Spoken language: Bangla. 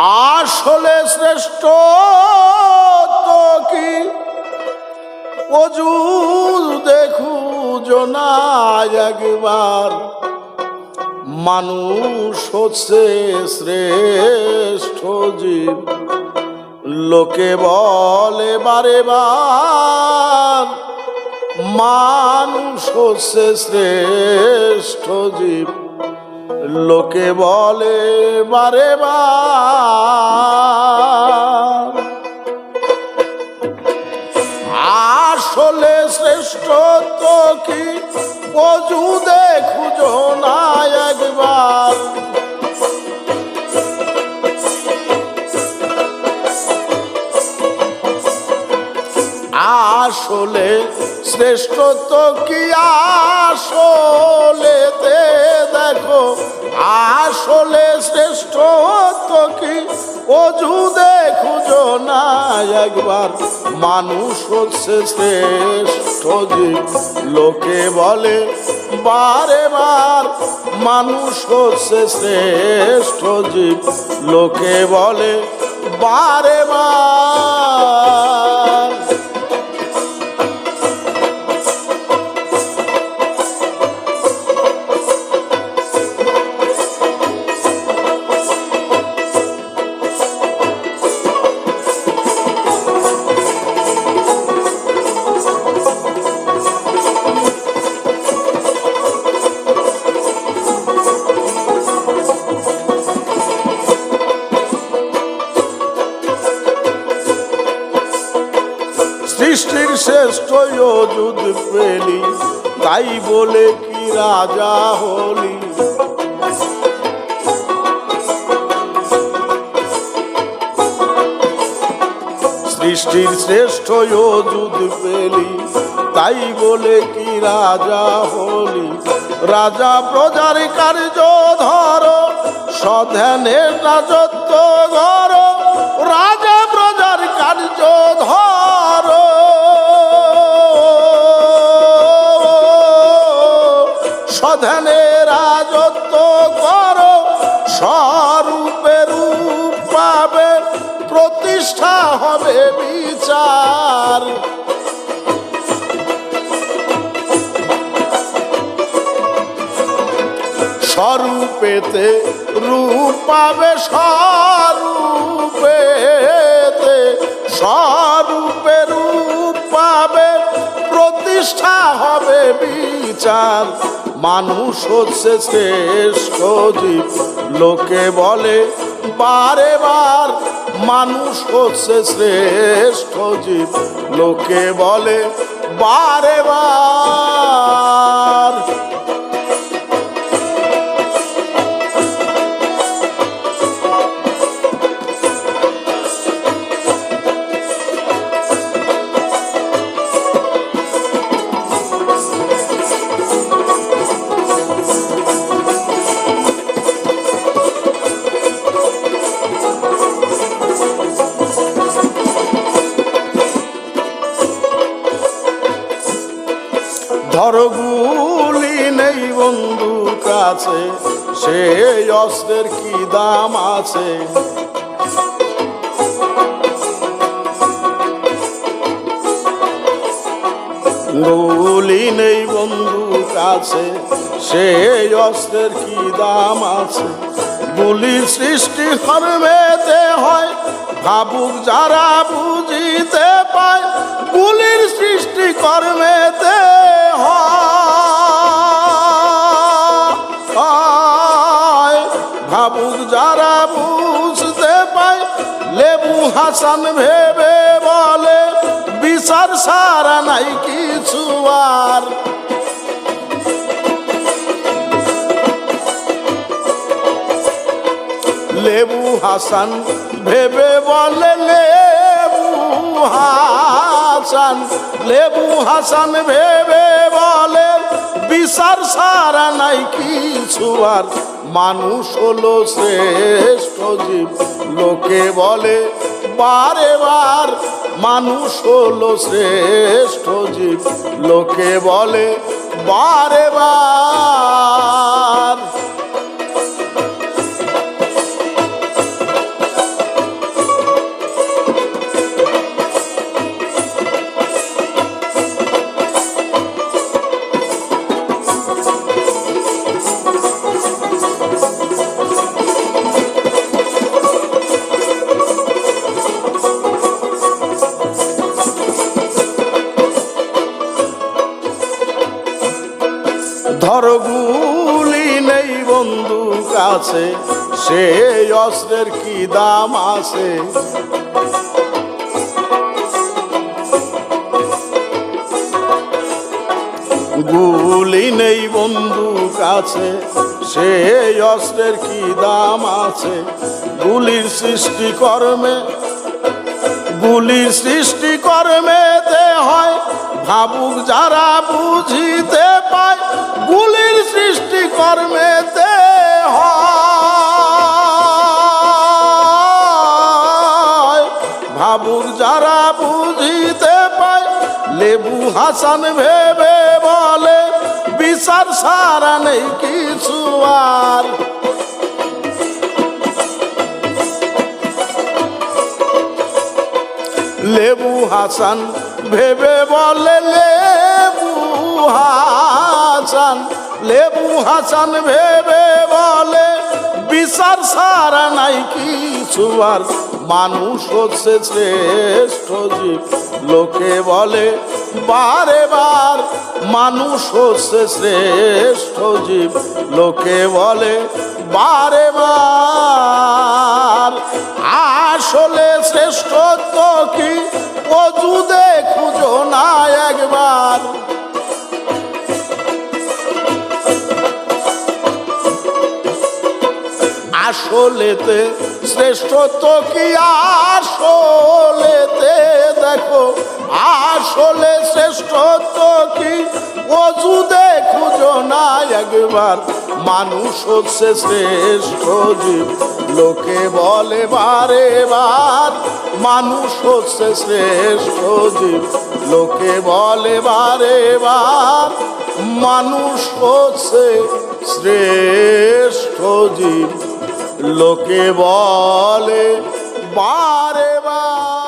আসলে শ্রেষ্ঠ তো কি অজু দেখু জনা একবার, মানুষ হচ্ছে শ্রেষ্ঠ জীব, লোকে বলে বারে বার, মানুষ হচ্ছে শ্রেষ্ঠ জীব, লোকে বলে বারে বার। আসলে শ্রেষ্ঠ তো কি অজু দেখু জনা একবার, আসলে শ্রেষ্ঠ তো কি আসলেতে দেখো, আসলে শ্রেষ্ঠ তো কি অজু দেখু জনা একবার, মানুষ হচ্ছে শ্রেষ্ঠ জীব, লোকে বলে বারে বার, মানুষ হচ্ছে শ্রেষ্ঠ জীব, লোকে বলে বারে বার। সৃষ্টির শ্রেষ্ঠ অযুত পেলি, তাই বলে কি রাজা হলি, সৃষ্টির শ্রেষ্ঠ অযুত পেলি, তাই বলে কি রাজা হলি, রাজা প্রজার কার্য ধরো, সধ্যানের রাজত্ব ঘর, রাজা প্রজার কার্য ধরো, সধ্যানে রাজত্ব করো, স্বরূপে রূপ পাবে, প্রতিষ্ঠা হবে বিচার, স্বরূপেতে রূপ পাবে, স্বরূপেতে স্বরূপে রূপ পাবে, প্রতিষ্ঠা হবে বিচার, মানুষ হচ্ছে শ্রেষ্ঠ জীব, লোকে বলে বারে বার, মানুষ হচ্ছে শ্রেষ্ঠ জীব, লোকে বলে বারে বার। ধরো গুলি নেই বন্ধু কাছে, সেই অস্ত্রের কি দাম আছে, গুলি নেই বন্ধু কাছে, সেই অস্ত্রের কি দাম আছে, গুলির সৃষ্টি কর্মেতে হয়, ভাবুক যারা বুঝিতে পায়, গুলির সৃষ্টি কর্মেতে হয়, ভাবুক যারা বুঝতে পায়, লেবু হাসান ভেবে বলে বিচার সারা নাই কিছু আর, লেবু হাসান ভেবে বলে, লেবু হাসান, লেবু হাসান ভেবে বলে বিচার সারা নাই কিছু আর, মানুষ হলো শ্রেষ্ঠ জীব, লোকে বলে বারে বার, মানুষ হলো শ্রেষ্ঠ জীব, লোকে বলে বারে বার। গুলি নেই বন্ধু কাছে, সেই অস্ত্রের কি দাম আছে। গুলি নেই বন্ধু কাছে, সেই অস্ত্রের কি দাম আছে। গুলির সৃষ্টিকর্মেতে হয় ভাবুক যারা বুঝিতে পায়। গুলির সৃষ্টিকর্মেতে হয় ভাবুক যারা বুঝিতে পায়। লেবু হাসান ভেবে বলে বিচার সারা নেই কিছু আর। লেবু হাসান ভেবে বলে লেবু হাসান ভেবে বলে বিচার সারা নাই কিছু আর। মানুষ হচ্ছে শ্রেষ্ঠ জীব লোকে বলে বারে বার। মানুষ হচ্ছে শ্রেষ্ঠ জীব লোকে বলে বারে বার। আসলে শ্রেষ্ঠত্ব কি অজুদে খুঁজো না একবার। আসলেতে শ্রেষ্ঠত্ব কি আসলেতে দেখো। আসলে শ্রেষ্ঠত্ব কি অজুদে খুঁজো না একবার। মানুষ হচ্ছে শ্রেষ্ঠ জীব লোকে বলে বারে বার। মানুষ হচ্ছে শ্রেষ্ঠ জীব লোকে বলে বারে বার। মানুষ হচ্ছে শ্রেষ্ঠ জীব লোকে বলে বারে বার।